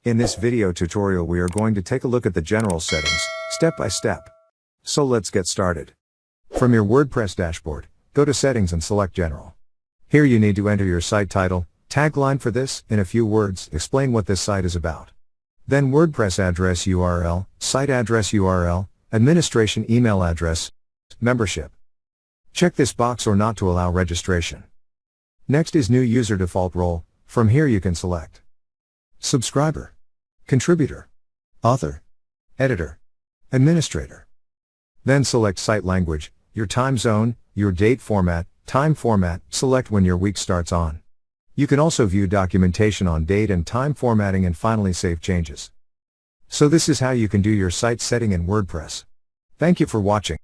In this video tutorial we are going to take a look at the general settings, step by step. So let's get started. From your WordPress dashboard, go to Settings and select General. Here you need to enter your site title, tagline for this, in a few words, explain what this site is about. Then WordPress address URL, site address URL, administration email address, membership. Check this box or not to allow registration. Next is new user default role. From here you can select subscriber, contributor, author, editor, administrator. Then select site language, your time zone, your date format, time format, select when your week starts on. You can also view documentation on date and time formatting and finally save changes. So this is how you can do your site setting in WordPress. Thank you for watching.